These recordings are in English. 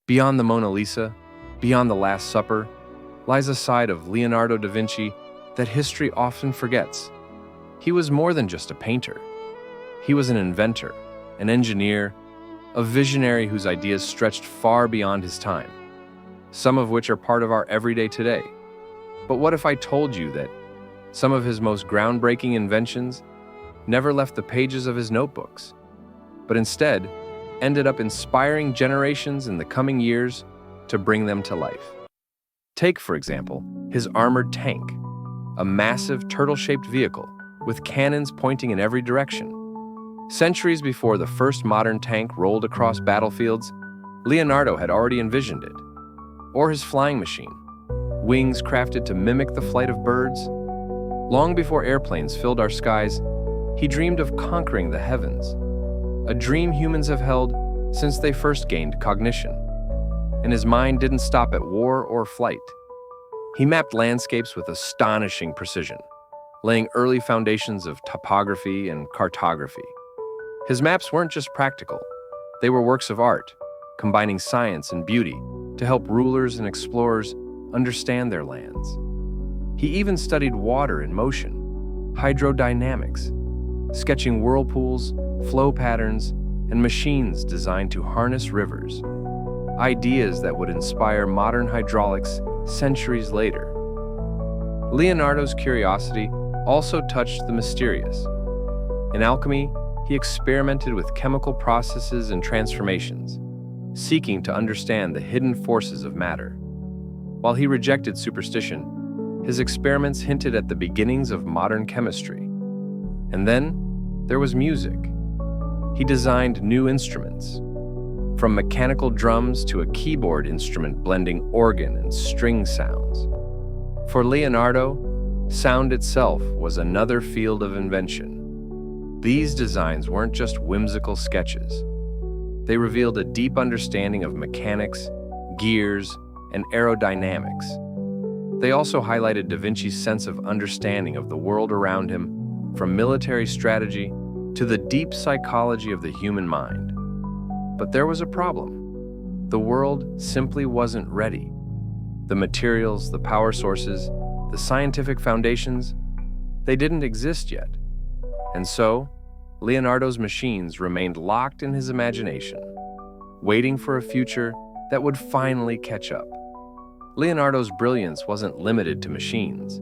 Beyond the Mona Lisa, beyond the Last Supper, lies a side of Leonardo da Vinci that history often forgets. He was more than just a painter. He was an inventor, an engineer, a visionary whose ideas stretched far beyond his time, some of which are part of our everyday today. But what if I told you that some of his most groundbreaking inventions never left the pages of his notebooks, but instead ended up inspiring generations in the coming years to bring them to life? Take, for example, his armored tank, a massive turtle-shaped vehicle with cannons pointing in every direction. Centuries before the first modern tank rolled across battlefields, Leonardo had already envisioned it. Or his flying machine, wings crafted to mimic the flight of birds. Long before airplanes filled our skies, he dreamed of conquering the heavens, a dream humans have held since they first gained cognition. And his mind didn't stop at war or flight. He mapped landscapes with astonishing precision, laying early foundations of topography and cartography. His maps weren't just practical, they were works of art, combining science and beauty to help rulers and explorers understand their lands. He even studied water in motion, hydrodynamics, sketching whirlpools, flow patterns, and machines designed to harness rivers, ideas that would inspire modern hydraulics centuries later. Leonardo's curiosity also touched the mysterious. In alchemy, he experimented with chemical processes and transformations, seeking to understand the hidden forces of matter. While he rejected superstition, his experiments hinted at the beginnings of modern chemistry. And then there was music. He designed new instruments, from mechanical drums to a keyboard instrument blending organ and string sounds. For Leonardo, sound itself was another field of invention. These designs weren't just whimsical sketches. They revealed a deep understanding of mechanics, gears, and aerodynamics. They also highlighted Da Vinci's sense of understanding of the world around him, from military strategy to the deep psychology of the human mind. But there was a problem. The world simply wasn't ready. The materials, the power sources, the scientific foundations, they didn't exist yet. And so, Leonardo's machines remained locked in his imagination, waiting for a future that would finally catch up. Leonardo's brilliance wasn't limited to machines.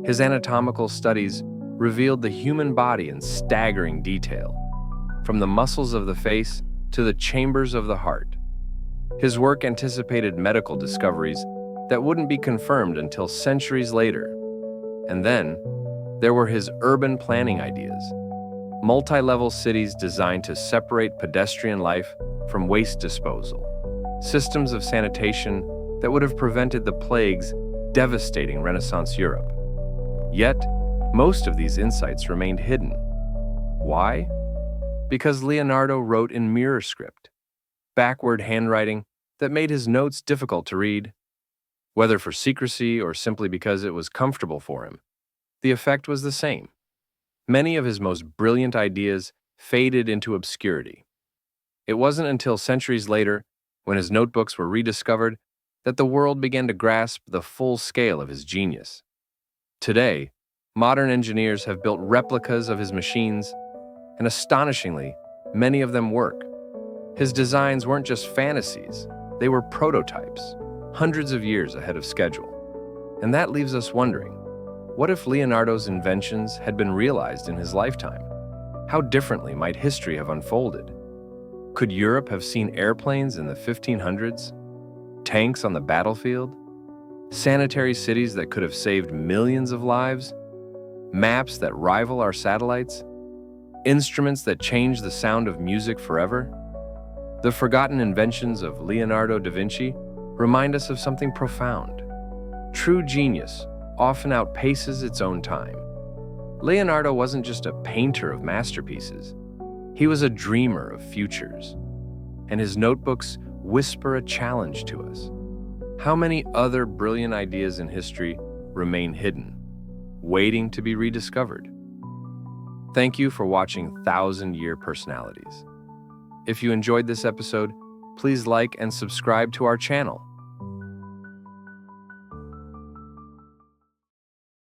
His anatomical studies revealed the human body in staggering detail, from the muscles of the face to the chambers of the heart. His work anticipated medical discoveries that wouldn't be confirmed until centuries later. And then, there were his urban planning ideas, multi-level cities designed to separate pedestrian life from waste disposal, systems of sanitation that would have prevented the plagues devastating Renaissance Europe. Yet, most of these insights remained hidden. Why? Because Leonardo wrote in mirror script, backward handwriting that made his notes difficult to read. Whether for secrecy or simply because it was comfortable for him, the effect was the same. Many of his most brilliant ideas faded into obscurity. It wasn't until centuries later, when his notebooks were rediscovered, that the world began to grasp the full scale of his genius. Today, modern engineers have built replicas of his machines, and astonishingly, many of them work. His designs weren't just fantasies, they were prototypes, hundreds of years ahead of schedule. And that leaves us wondering, what if Leonardo's inventions had been realized in his lifetime? How differently might history have unfolded? Could Europe have seen airplanes in the 1500s? Tanks on the battlefield? Sanitary cities that could have saved millions of lives? Maps that rival our satellites? Instruments that change the sound of music forever? The forgotten inventions of Leonardo da Vinci remind us of something profound. True genius often outpaces its own time. Leonardo wasn't just a painter of masterpieces. He was a dreamer of futures. And his notebooks whisper a challenge to us. How many other brilliant ideas in history remain hidden, waiting to be rediscovered? Thank you for watching 1,000 Year Personalities. If you enjoyed this episode, Please like and subscribe to our channel.